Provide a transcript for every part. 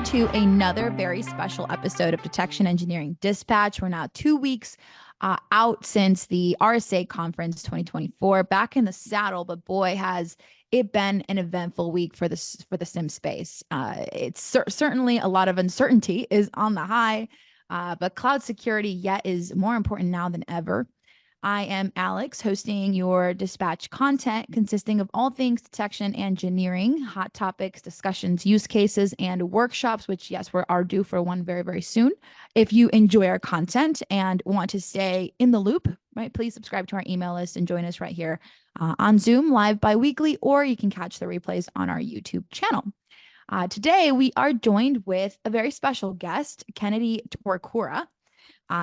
to another very special episode of Detection Engineering Dispatch. We're now 2 weeks out since the RSA Conference 2024, back in the saddle, but boy, has it been an eventful week for the SIM space. It's certainly a lot of uncertainty is on the high, but cloud security yet is more important now than ever. I am Alex, hosting your dispatch content consisting of all things detection engineering, hot topics, discussions, use cases, and workshops, which, yes, we are due for one very, very soon. If you enjoy our content and want to stay in the loop, right, please subscribe to our email list and join us right here on Zoom live bi-weekly, or you can catch the replays on our YouTube channel. Today, we are joined with a very special guest, Kennedy Torkura.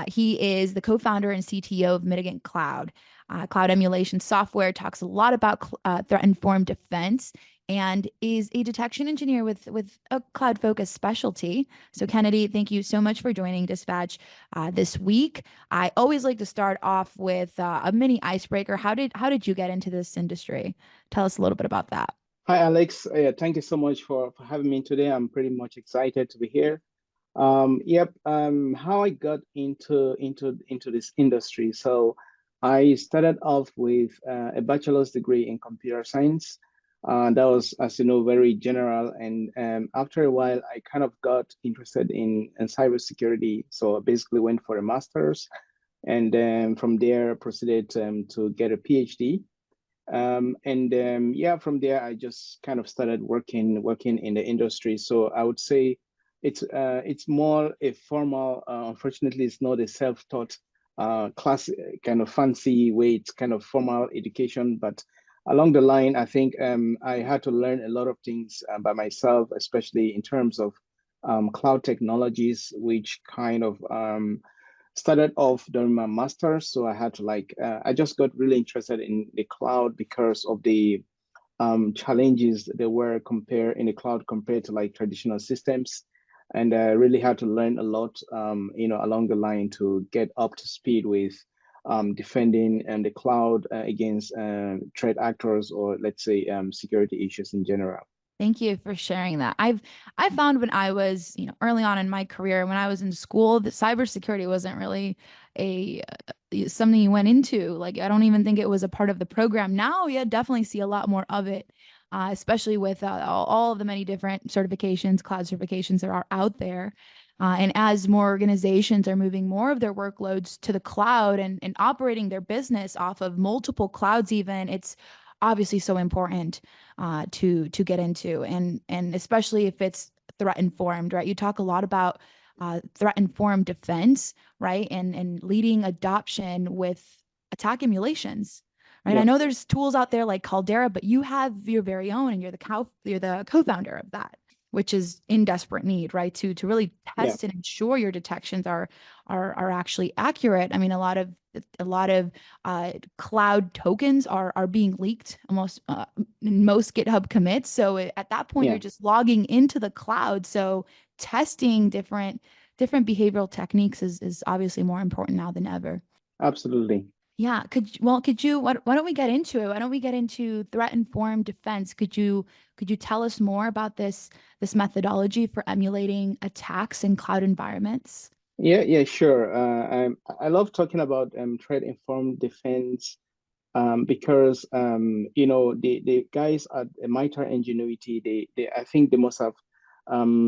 He is the co-founder and CTO of Mitigant Cloud. Cloud emulation software, talks a lot about threat-informed defense, and is a detection engineer with a cloud-focused specialty. So Kennedy, thank you so much for joining Dispatch this week. I always like to start off with a mini icebreaker. How did you get into this industry? Tell us a little bit about that. Hi, Alex. Thank you so much for having me today. I'm pretty much excited to be here. How I got into this industry. So I started off with a bachelor's degree in computer science. That was, as you know, very general. And after a while, I kind of got interested in cybersecurity. So I basically went for a master's, and then from there proceeded to get a PhD. From there, I just kind of started working in the industry. So I would say it's more a formal, unfortunately, it's not a self-taught class kind of fancy way. It's kind of formal education, but along the line, I think I had to learn a lot of things by myself, especially in terms of cloud technologies, which kind of started off during my master's. So I had to I just got really interested in the cloud because of the challenges that were in the cloud compared to like traditional systems. And I really had to learn a lot, along the line to get up to speed with defending the cloud against threat actors, or let's say security issues in general. Thank you for sharing that. I found when I was, early on in my career, when I was in school, that cybersecurity wasn't really something you went into. Like, I don't even think it was a part of the program. Now, yeah, definitely see a lot more of it. Especially with all of the many different certifications, cloud certifications that are out there. And as more organizations are moving more of their workloads to the cloud and operating their business off of multiple clouds even, it's obviously so important to get into. And especially if it's threat-informed, right? You talk a lot about threat-informed defense, right? And leading adoption with attack emulations. Right. Yep. I know there's tools out there like Caldera, but you have your very own, and you're the co-founder of that, which is in desperate need, right? To really test and ensure your detections are actually accurate. I mean, a lot of cloud tokens are being leaked almost in most GitHub commits. So at that point, you're just logging into the cloud. So testing different behavioral techniques is obviously more important now than ever. Absolutely. Yeah. Why don't we get into it? Why don't we get into threat-informed defense? Could you tell us more about this methodology for emulating attacks in cloud environments? Yeah, sure. I love talking about threat-informed defense because the guys at Mitre Ingenuity, I think they must have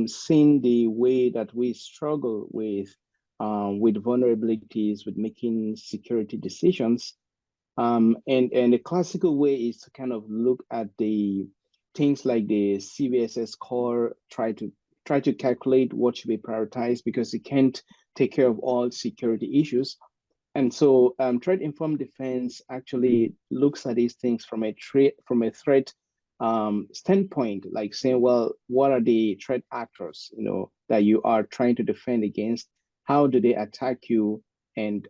seen the way that we struggle with vulnerabilities, with making security decisions. And the classical way is to kind of look at the things like the CVSS score, try to calculate what should be prioritized, because it can't take care of all security issues. And so threat-informed defense actually looks at these things from a threat standpoint, like saying, well, what are the threat actors, that you are trying to defend against? How do they attack you? And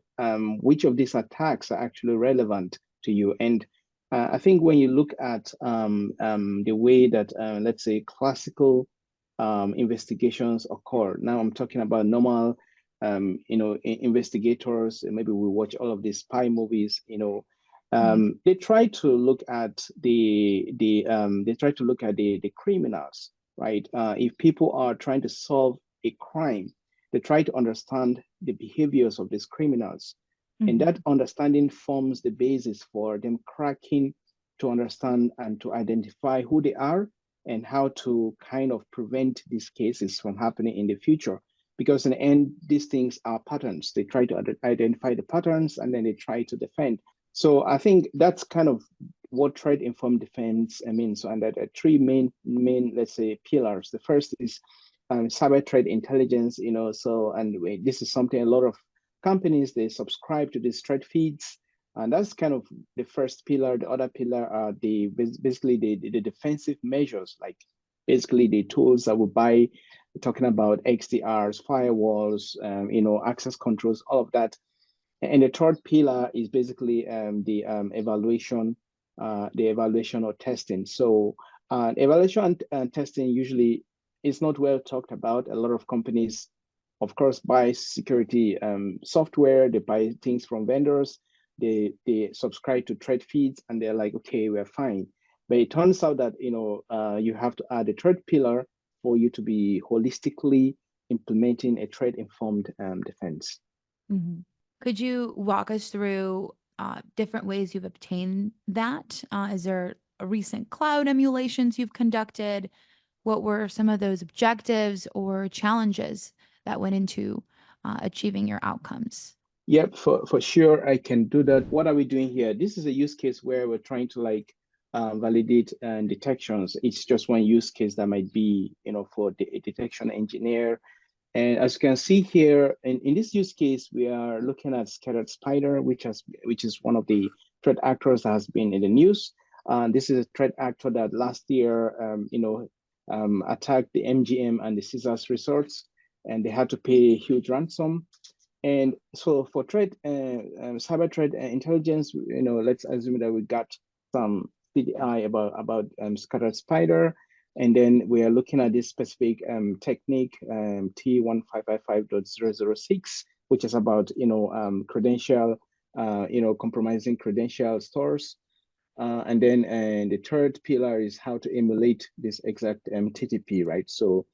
which of these attacks are actually relevant to you? And I think when you look at the way that, let's say, classical investigations occur, now I'm talking about normal, investigators, maybe we watch all of these spy movies, they try to look at the criminals, right? If people are trying to solve a crime, they try to understand the behaviors of these criminals. And that understanding forms the basis for them cracking to understand and to identify who they are and how to kind of prevent these cases from happening in the future. Because in the end, these things are patterns. They try to identify the patterns and then they try to defend. So I think that's kind of what threat informed defense means. So, and there are three main, let's say, pillars. The first is cyber threat intelligence, so, and this is something a lot of companies, they subscribe to these threat feeds. And that's kind of the first pillar. The other pillar are basically the defensive measures, like basically the tools that we buy, talking about XDRs, firewalls, access controls, all of that. And the third pillar is basically the evaluation or testing. So evaluation and testing usually is not well talked about. A lot of companies, of course, buy security software, they buy things from vendors, they subscribe to threat feeds, and they're like, okay, we're fine. But it turns out that you have to add a third pillar for you to be holistically implementing a threat-informed defense. Mm-hmm. Could you walk us through different ways you've obtained that? Is there a recent cloud emulations you've conducted? What were some of those objectives or challenges that went into achieving your outcomes? Yep, for sure, I can do that. What are we doing here? This is a use case where we're trying to validate detections. It's just one use case that might be, for the detection engineer. And as you can see here, in this use case, we are looking at scattered spider, which is one of the threat actors that has been in the news. This is a threat actor that last year, attacked the MGM and the Caesars resorts, and they had to pay a huge ransom. And so for cyber threat intelligence, let's assume that we got some CDI about scattered spider. And then we are looking at this specific technique, T1555.006, which is about, compromising credential stores. And then the third pillar is how to emulate this exact TTP, right? So,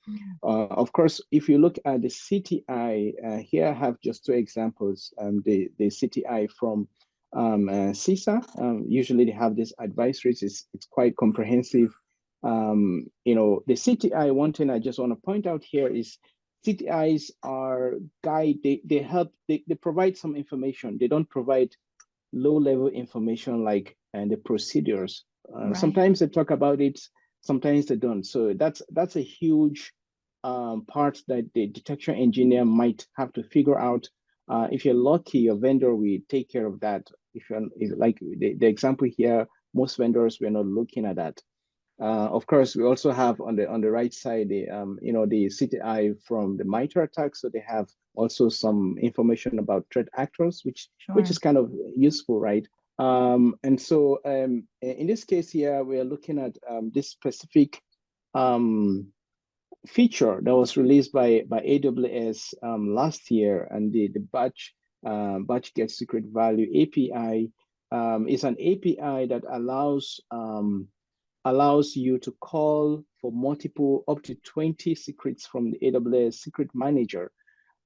of course, if you look at the CTI, here I have just two examples. The CTI from CISA, usually they have this advisories, it's quite comprehensive. The CTI, one thing I just want to point out here is CTIs are they help, they provide some information. They don't provide low-level information like the procedures. Right. Sometimes they talk about it, sometimes they don't. So that's a huge part that the detection engineer might have to figure out. If you're lucky, your vendor will take care of that. If like the example here, most vendors, we're not looking at that. Of course, we also have on the right side the the CTI from the MITRE attack. So they have also some information about threat actors, which is kind of useful, right? And so in this case here, we are looking at this specific feature that was released by AWS last year, and the batch get secret value API is an API that allows you to call for multiple, up to 20 secrets from the AWS secret manager.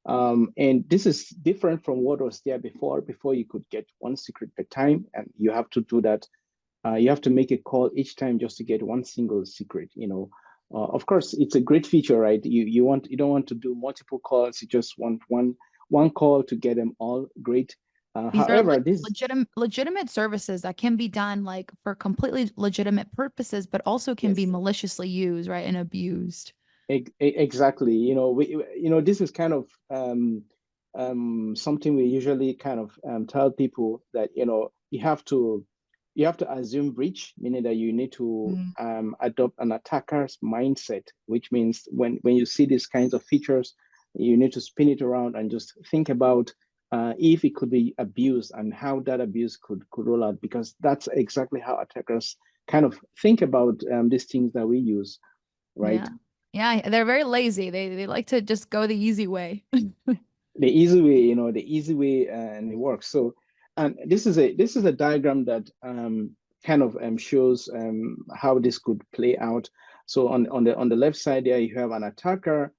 And this is different from what was there before. Before you could get one secret per time, and you have to do that. You have to make a call each time just to get one single secret. Of course, it's a great feature, right? You don't want to do multiple calls. You just want one call to get them all. Great. However, this legitimate services that can be done like for completely legitimate purposes, but also can be maliciously used, right, and abused. Exactly. This is kind of something we usually kind of tell people that you have to assume breach, meaning that you need to adopt an attacker's mindset, which means when you see these kinds of features, you need to spin it around and just think about if it could be abused and how that abuse could roll out, because that's exactly how attackers kind of think about these things that we use, right? Yeah, they're very lazy. They like to just go the easy way. The easy way, and it works. So, and this is a diagram that kind of shows how this could play out. So on the left side there, you have an attacker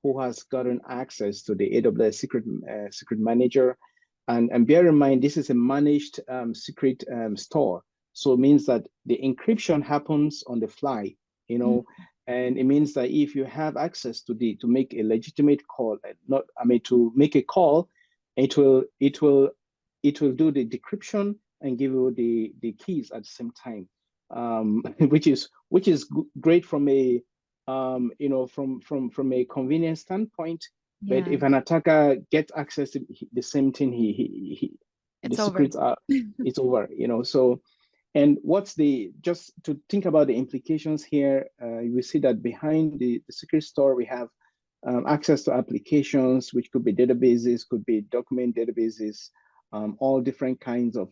who has gotten access to the AWS secret manager. And bear in mind, this is a managed secret store. So it means that the encryption happens on the fly, you know, and it means that if you have access to make a legitimate call, to make a call, it will do the decryption and give you the keys at the same time, which is great from a from a convenience standpoint. Yeah. But if an attacker gets access to the same thing, the secrets are, it's over, you know. So, and just to think about the implications here, you will see that behind the secret store, we have access to applications, which could be databases, could be document databases, all different kinds of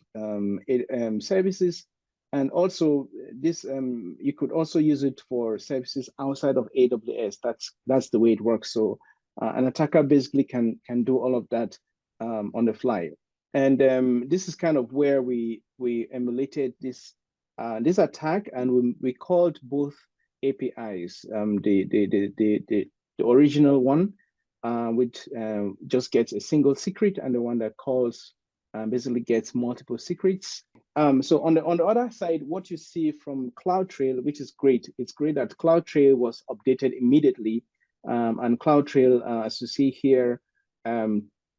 services. And also this, you could also use it for services outside of AWS. That's the way it works. So an attacker basically can do all of that on the fly. And this is kind of where we emulated this attack, and we called both APIs. The original one, which just gets a single secret, and the one that calls basically gets multiple secrets. So on the other side, what you see from CloudTrail, which is great, it's great that CloudTrail was updated immediately, and CloudTrail, as you see here,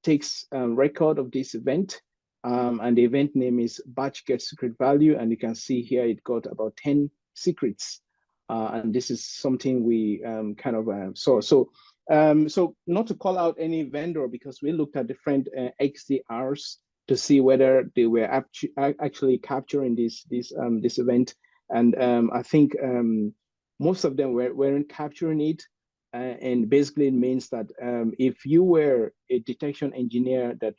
takes record of this event, and the event name is batch get secret value, and you can see here it got about 10 secrets, and this is something we kind of saw. So not to call out any vendor, because we looked at different XDRs to see whether they were actually capturing this event, and I think most of them weren't capturing it. And basically it means that if you were a detection engineer that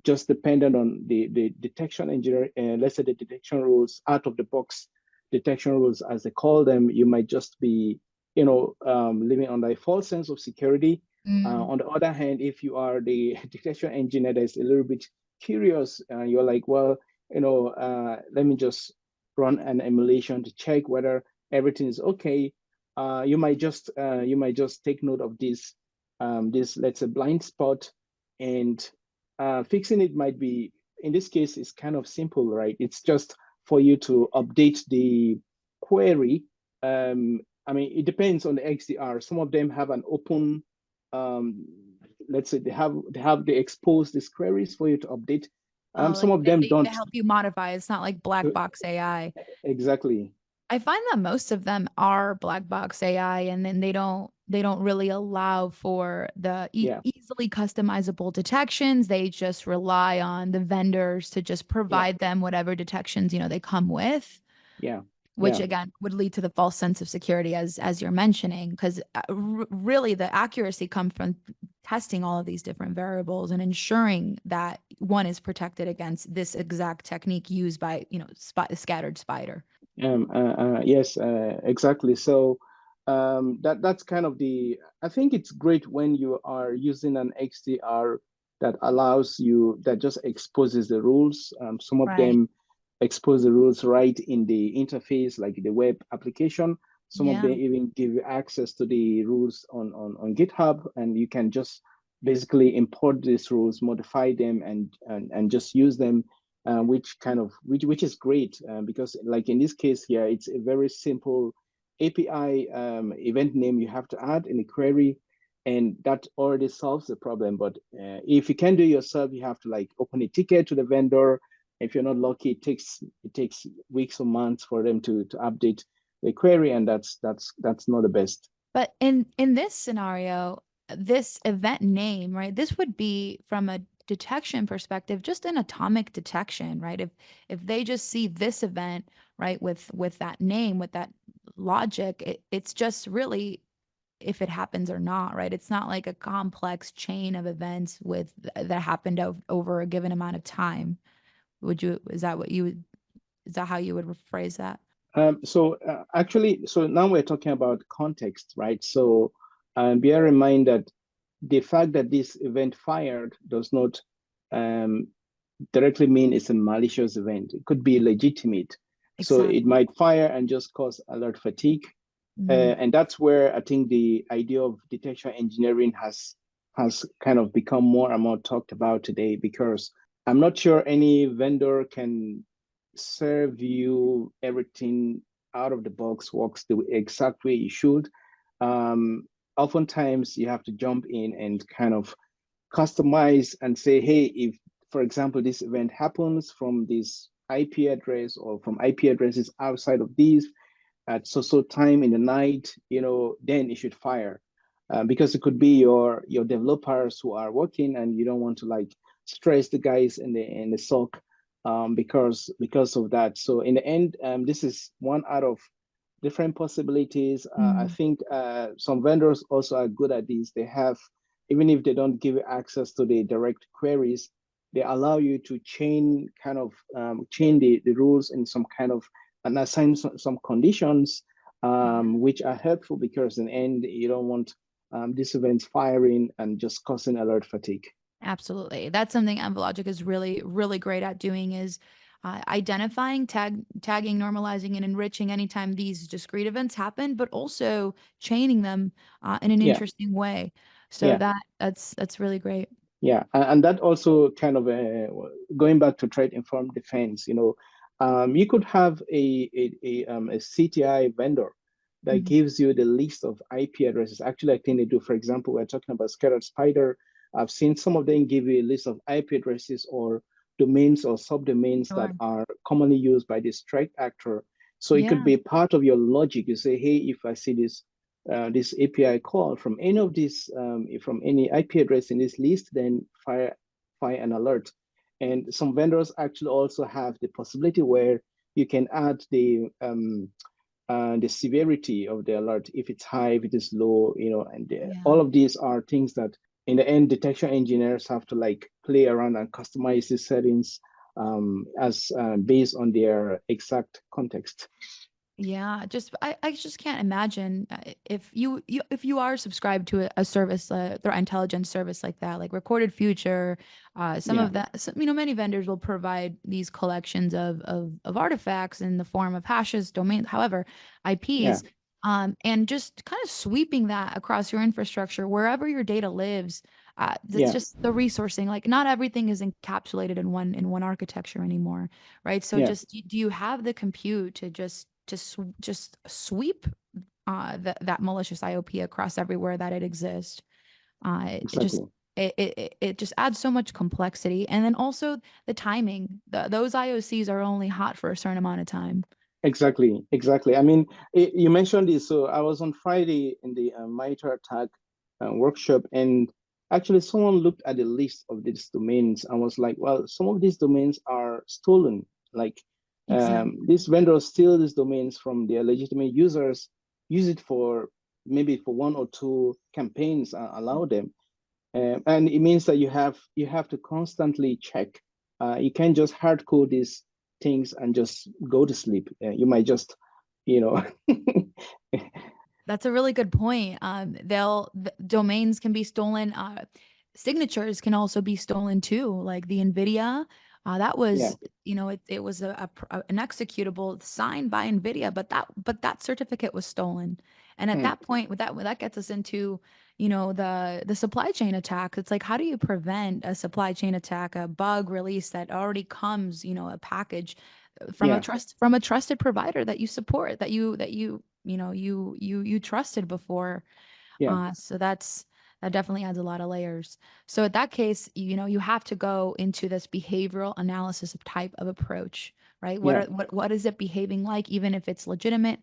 just depended on the detection engineer, let's say the detection rules, out of the box detection rules as they call them, you might just be, living under a false sense of security. On the other hand, if you are the detection engineer that's a little bit curious, you're like, well, let me just run an emulation to check whether everything is okay. You might just take note of this let's say blind spot, and fixing it might be, in this case, it's kind of simple, right? It's just for you to update the query. I mean, it depends on the XDR. Some of them have an open, let's say they expose these queries for you to update. Some of them don't. They help you modify. It's not like black box AI. Exactly. I find that most of them are black box AI, and then they don't really allow for the easily customizable detections. They just rely on the vendors to just provide them whatever detections they come with. Yeah. Which again would lead to the false sense of security, as you're mentioning, because really the accuracy comes from testing all of these different variables and ensuring that one is protected against this exact technique used by scattered spider. Yes, exactly. So that's kind of I think it's great when you are using an XDR that allows you, that just exposes the rules. Some of them expose the rules right in the interface, like the web application. Some of them even give you access to the rules on GitHub, and you can just basically import these rules, modify them, and just use them, which is great, because like in this case here, it's a very simple API event name you have to add in the query, and that already solves the problem. But if you can do it yourself, you have to like open a ticket to the vendor. If you're not lucky, it takes weeks or months for them to update the query, and that's not the best. But in this scenario, this event name, right? This would be, from a detection perspective, just an atomic detection, right? If they just see this event, right, with that name, with that logic, it's just really if it happens or not, right? It's not like a complex chain of events that happened over a given amount of time. Is that how you would rephrase that? Actually, now we're talking about context, right? So bear in mind that the fact that this event fired does not directly mean it's a malicious event. It could be legitimate. Exactly. So it might fire and just cause alert fatigue. And that's where I think the idea of detection engineering has kind of become more and more talked about today, because I'm not sure any vendor can serve you everything out of the box works the exact way you should. Oftentimes you have to jump in and kind of customize and say, hey, if, for example, this event happens from this IP address or from IP addresses outside of these at so time in the night, then it should fire. Because it could be your developers who are working, and you don't want to like stress the guys in the SOC because of that. So in the end, this is one out of different possibilities. I think some vendors also are good at this. They have, even if they don't give you access to the direct queries, they allow you to chain the rules in some kind of, and assign some conditions, which are helpful, because in the end, you don't want these events firing and just causing alert fatigue. Absolutely. That's something Envelogic is really, really great at doing, is identifying, tagging, normalizing, and enriching anytime these discrete events happen, but also chaining them in an interesting way. So that's really great. Yeah, and that also kind of going back to threat informed defense. You could have a CTI vendor that gives you the list of IP addresses. Actually, I think they do. For example, we're talking about Scattered Spider. I've seen some of them give you a list of IP addresses or domains or subdomains that are commonly used by this threat actor. So it could be part of your logic. You say, hey, if I see this API call from any of these, from any IP address in this list, then fire an alert. And some vendors actually also have the possibility where you can add the severity of the alert, if it's high, if it is low, and all of these are things that in the end, detection engineers have to like play around and customize the settings as based on their exact context. Yeah, I just can't imagine if you are subscribed to a service, their intelligence service like that, like Recorded Future, some of that, many vendors will provide these collections of artifacts in the form of hashes, domains, however, IPs, and just kind of sweeping that across your infrastructure wherever your data lives. It's just the resourcing. Like not everything is encapsulated in one architecture anymore, right? So just do you have the compute to just sweep that malicious IOP across everywhere that it exists? It just adds so much complexity, and then also the timing. Those IOCs are only hot for a certain amount of time. Exactly. I mean, you mentioned this. So I was on Friday in the MITRE ATT&CK workshop, and actually someone looked at the list of these domains and was like, well, some of these domains are stolen. Like these vendors steal these domains from their legitimate users, use it for maybe for one or two campaigns, allow them. And it means that you have to constantly check. You can't just hard code these things and just go to sleep. You might just, That's a really good point. Domains can be stolen. Signatures can also be stolen too, like the NVIDIA. That was, it was an executable signed by NVIDIA, but that certificate was stolen. And at that point, that gets us into, the supply chain attack. It's like, how do you prevent a supply chain attack, a bug release that already comes, a package from a trusted provider that you support, that you trusted before. So that definitely adds a lot of layers. So in that case, you have to go into this behavioral analysis of type of approach, right? What is it behaving like, even if it's legitimate?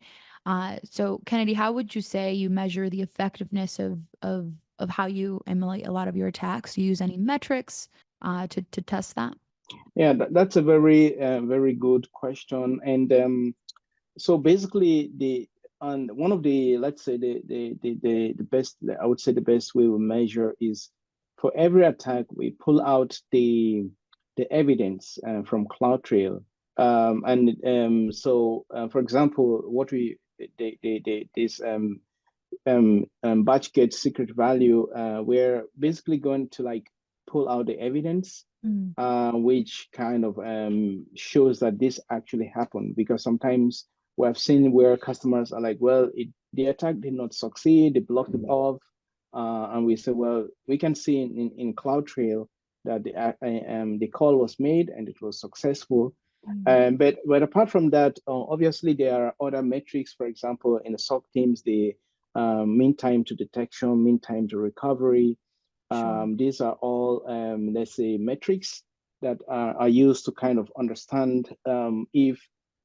So Kennedy, how would you say you measure the effectiveness of how you emulate a lot of your attacks? Do you use any metrics to test that? Yeah, that's a very good question. And so basically, one of the, let's say the best, I would say the best way we measure is for every attack we pull out the evidence from CloudTrail. So for example, what we this batch get secret value, we're basically going to like pull out the evidence, which kind of shows that this actually happened, because sometimes we have seen where customers are like, well, the attack did not succeed, they blocked it off, and we said, well, we can see in CloudTrail that the call was made and it was successful. But apart from that, obviously there are other metrics. For example, in the SOC teams, the mean time to detection, mean time to recovery. These are all, let's say, metrics that are used to kind of understand if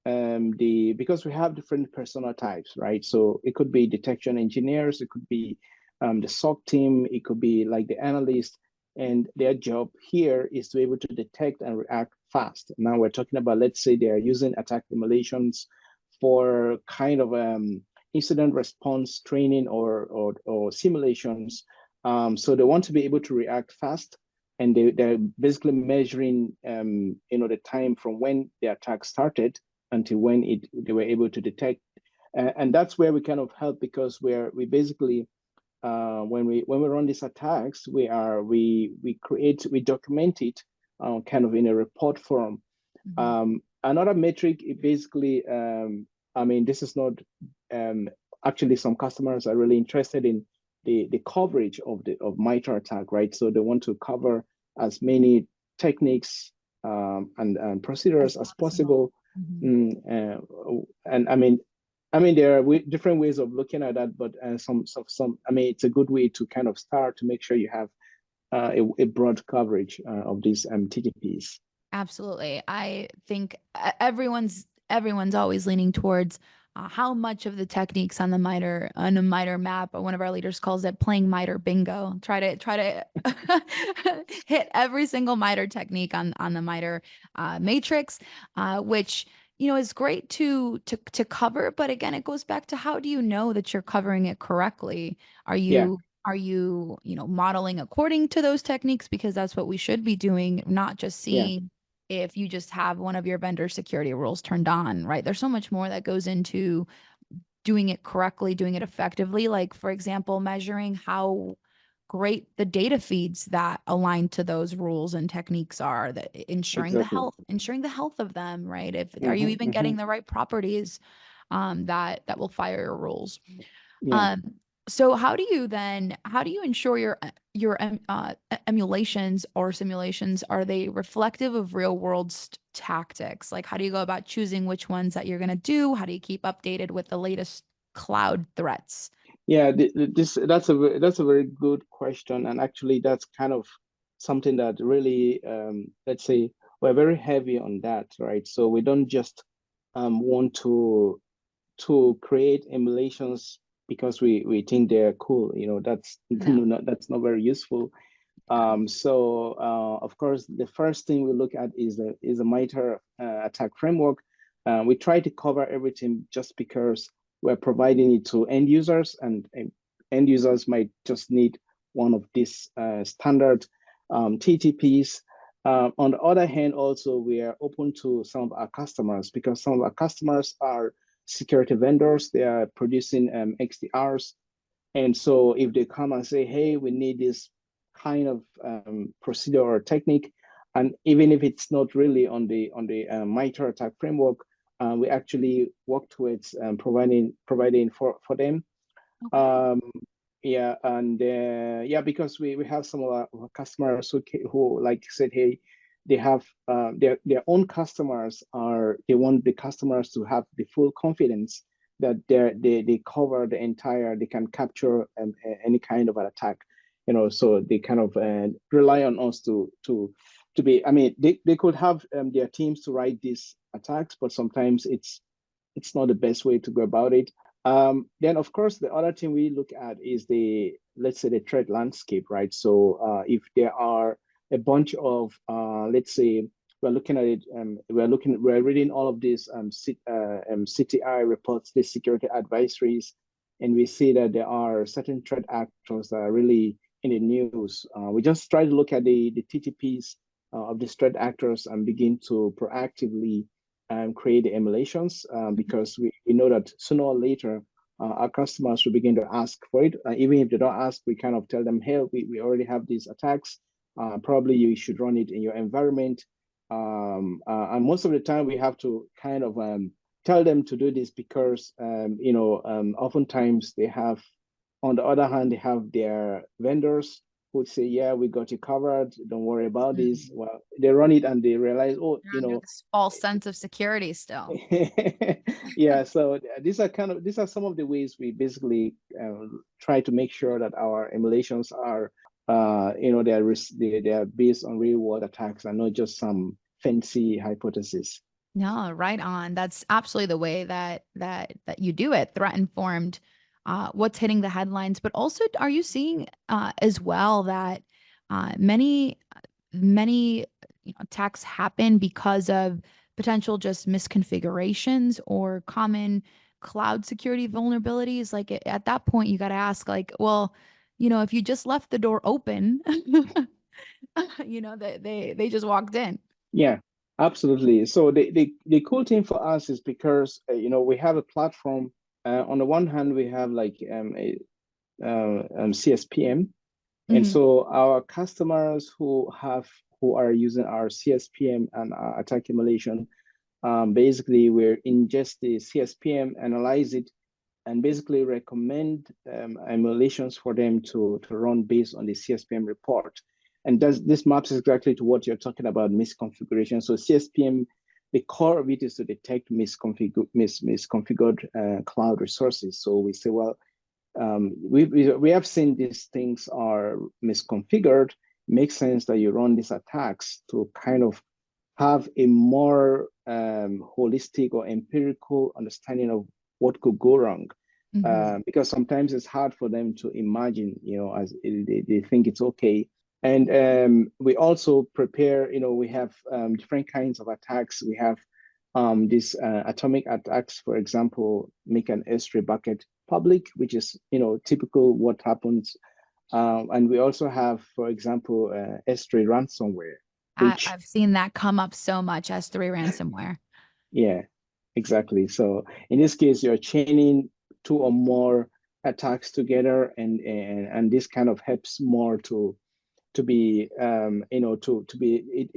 because we have different persona types, right? So it could be detection engineers, it could be the SOC team, it could be like the analyst, and their job here is to be able to detect and react fast. Now we're talking about, let's say they are using attack emulations for kind of incident response training or simulations. So they want to be able to react fast, and they're basically measuring the time from when the attack started until when they were able to detect. And that's where we kind of help, because we basically when we run these attacks, we document it kind of in a report form. Another metric, it basically, I mean, this is not actually, some customers are really interested in the coverage of MITRE ATT&CK, right? So they want to cover as many techniques and procedures as possible. And I mean, there are different ways of looking at that, but some. I mean, it's a good way to kind of start to make sure you have a broad coverage of these TTPs. Absolutely. I think everyone's always leaning towards how much of the techniques on the MITRE map, one of our leaders calls it playing MITRE bingo. Try to hit every single MITRE technique on the MITRE matrix, which is great to cover. But again, it goes back to, how do you know that you're covering it correctly? Are you modeling according to those techniques? Because that's what we should be doing, not just seeing if you just have one of your vendor security rules turned on, right? There's so much more that goes into doing it correctly, doing it effectively. Like, for example, measuring how great the data feeds that align to those rules and techniques are, that ensuring the health of them, right? Are you even getting the right properties that will fire your rules? So how do you ensure your emulations or simulations, are they reflective of real world tactics? Like, how do you go about choosing which ones that you're going to do? How do you keep updated with the latest cloud threats? Yeah, that's a very good question, and actually that's kind of something that really, let's say, we're very heavy on that, right? So we don't just want to create emulations because we think they're cool. That's not very useful. So of course, the first thing we look at is the MITRE attack framework. We try to cover everything just because we're providing it to end users, and end users might just need one of these standard TTPs. On the other hand, also, we are open to some of our customers, because some of our customers are security vendors. They are producing XDRs. And so if they come and say, hey, we need this kind of procedure or technique, and even if it's not really on the MITRE attack framework, we actually work towards providing for them. Because we have some of our customers who like said, hey, they have their own customers they want the customers to have the full confidence that they cover they can capture any kind of an attack, so they kind of rely on us to be, I mean, they could have their teams to write these attacks, but sometimes it's not the best way to go about it. Then of course the other thing we look at is let's say the threat landscape, right? So if there are a bunch of let's say we're looking at it, we're reading all of these CTI reports, the security advisories, and we see that there are certain threat actors that are really in the news. We just try to look at the TTPs of these threat actors and begin to proactively create the emulations, because we know that sooner or later our customers will begin to ask for it. Even if they don't ask, we kind of tell them, hey, we already have these attacks. Probably you should run it in your environment. And most of the time we have to kind of tell them to do this because oftentimes they have, on the other hand, they have their vendors who say, yeah, we got you covered, don't worry about this. Well, they run it and they realize, oh, They're under this false sense of security still. yeah. So these are some of the ways we basically try to make sure that our emulations are they are based on real world attacks and not just some fancy hypothesis. No, right on. That's absolutely the way that you do it. Threat informed, what's hitting the headlines, but also are you seeing as well that many attacks happen because of potential just misconfigurations or common cloud security vulnerabilities? Like at that point, you got to ask, like, well, if you just left the door open, they just walked in. Yeah, absolutely. So the cool thing for us is because we have a platform. On the one hand, we have like CSPM, and Mhm. so our customers who are using our CSPM and our attack emulation, basically we ingest the CSPM, analyze it, and basically recommend emulations for them to run based on the CSPM report. And this maps exactly to what you're talking about, misconfiguration. So CSPM, the core of it is to detect misconfigured cloud resources. So we say, well, we have seen these things are misconfigured. Makes sense that you run these attacks to kind of have a more holistic or empirical understanding of what could go wrong. Because sometimes it's hard for them to imagine, as they think it's okay. And we also prepare, we have different kinds of attacks. We have these atomic attacks, for example, make an S3 bucket public, which is, typical what happens. And we also have, for example, S3 ransomware, which, I've seen that come up so much, S3 ransomware. yeah, exactly. So in this case, you're chaining two or more attacks together, and this kind of helps more to be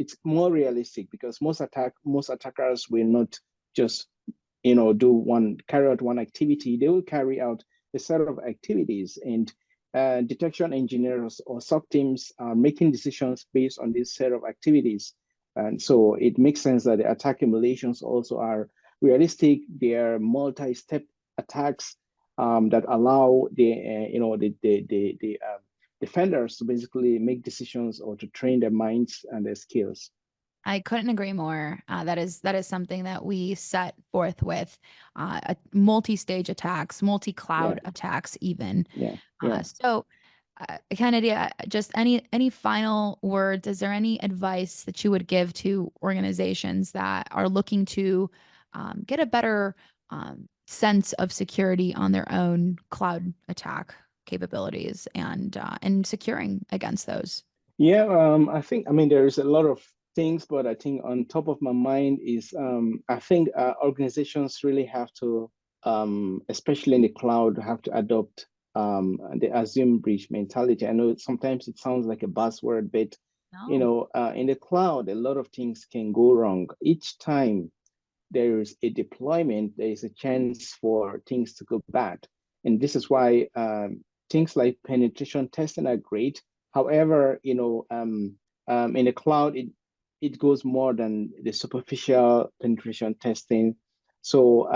it's more realistic, because most attackers will not just carry out one activity. They will carry out a set of activities, and detection engineers or SOC teams are making decisions based on this set of activities. And so it makes sense that the attack emulations also are realistic. They are multi-step attacks that allow the defenders to basically make decisions or to train their minds and their skills. I couldn't agree more. That is something that we set forth with multi-stage attacks, multi-cloud attacks, even. Yeah. So, Kennedy, just any final words? Is there any advice that you would give to organizations that are looking to get a better sense of security on their own cloud attack capabilities and securing against those? Yeah, I mean, there is a lot of things, but I think on top of my mind is I think organizations really have to, especially in the cloud, have to adopt the assume breach mentality. I know sometimes it sounds like a buzzword, but No. in the cloud, a lot of things can go wrong. Each time there is a deployment, there is a chance for things to go bad. And this is why things like penetration testing are great. However, in the cloud, it goes more than the superficial penetration testing. So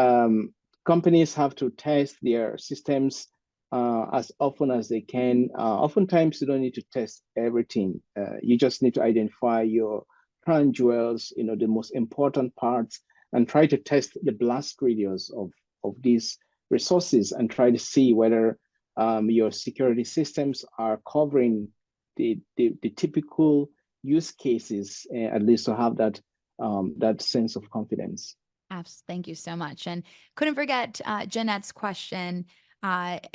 companies have to test their systems as often as they can. Oftentimes, you don't need to test everything. You just need to identify your crown jewels, the most important parts, and try to test the blast radius of these resources and try to see whether your security systems are covering the typical use cases, at least to have that sense of confidence. Thank you so much. And couldn't forget Jeanette's question,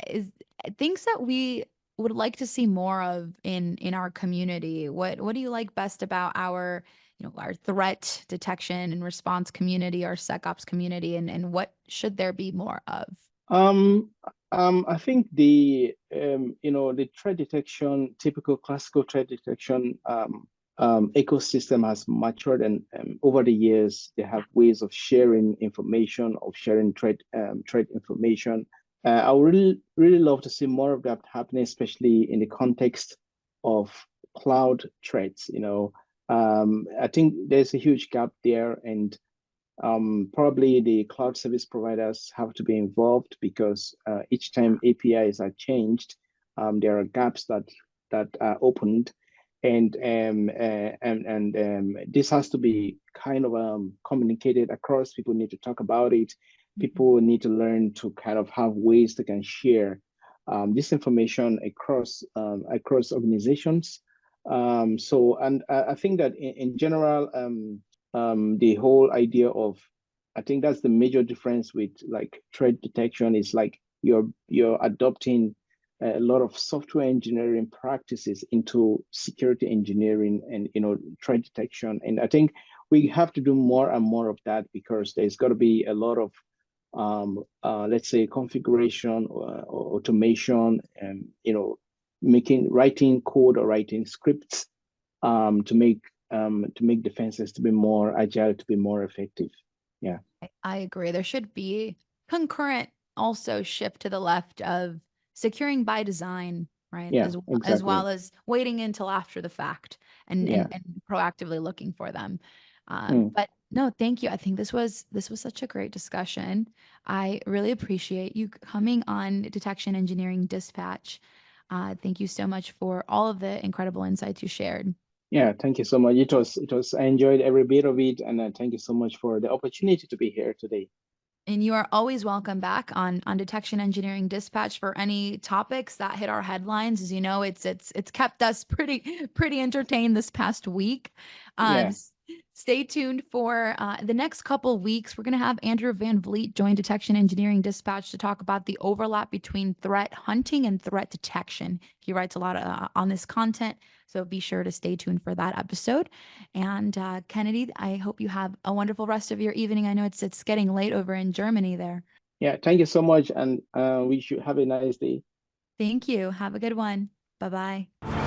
is things that we would like to see more of in our community. What do you like best about our threat detection and response community, our SecOps community, and what should there be more of? I think the threat detection, typical classical threat detection, ecosystem has matured, and over the years, they have ways of sharing information, of sharing trade information. I would really love to see more of that happening, especially in the context of cloud threats. I think there's a huge gap there, and probably the cloud service providers have to be involved because each time APIs are changed, there are gaps that are opened, and this has to be kind of communicated across. People need to talk about it. People need to learn to kind of have ways they can share this information across organizations. And I think that in general, the whole idea of, I think that's the major difference with like threat detection is like you're adopting a lot of software engineering practices into security engineering and threat detection. And I think we have to do more and more of that, because there's got to be a lot of let's say configuration or automation, and writing code or writing scripts to make defenses to be more agile, to be more effective. Yeah, I agree. There should be concurrent also shift to the left of securing by design, right? yeah, As exactly. well as waiting until after the fact and Yeah. and proactively looking for them. But no, thank you. I think this was such a great discussion. I really appreciate you coming on Detection Engineering Dispatch. Thank you so much for all of the incredible insights you shared. Yeah, thank you so much. I enjoyed every bit of it, and thank you so much for the opportunity to be here today. And you are always welcome back on Detection Engineering Dispatch for any topics that hit our headlines. As you know, it's kept us pretty entertained this past week. Yeah. Stay tuned for the next couple weeks. We're going to have Andrew Van Vliet join Detection Engineering Dispatch to talk about the overlap between threat hunting and threat detection. He writes a lot on this content, so be sure to stay tuned for that episode. And Kennedy, I hope you have a wonderful rest of your evening. I know it's getting late over in Germany there. Yeah, thank you so much, and we should have a nice day. Thank you. Have a good one. Bye-bye.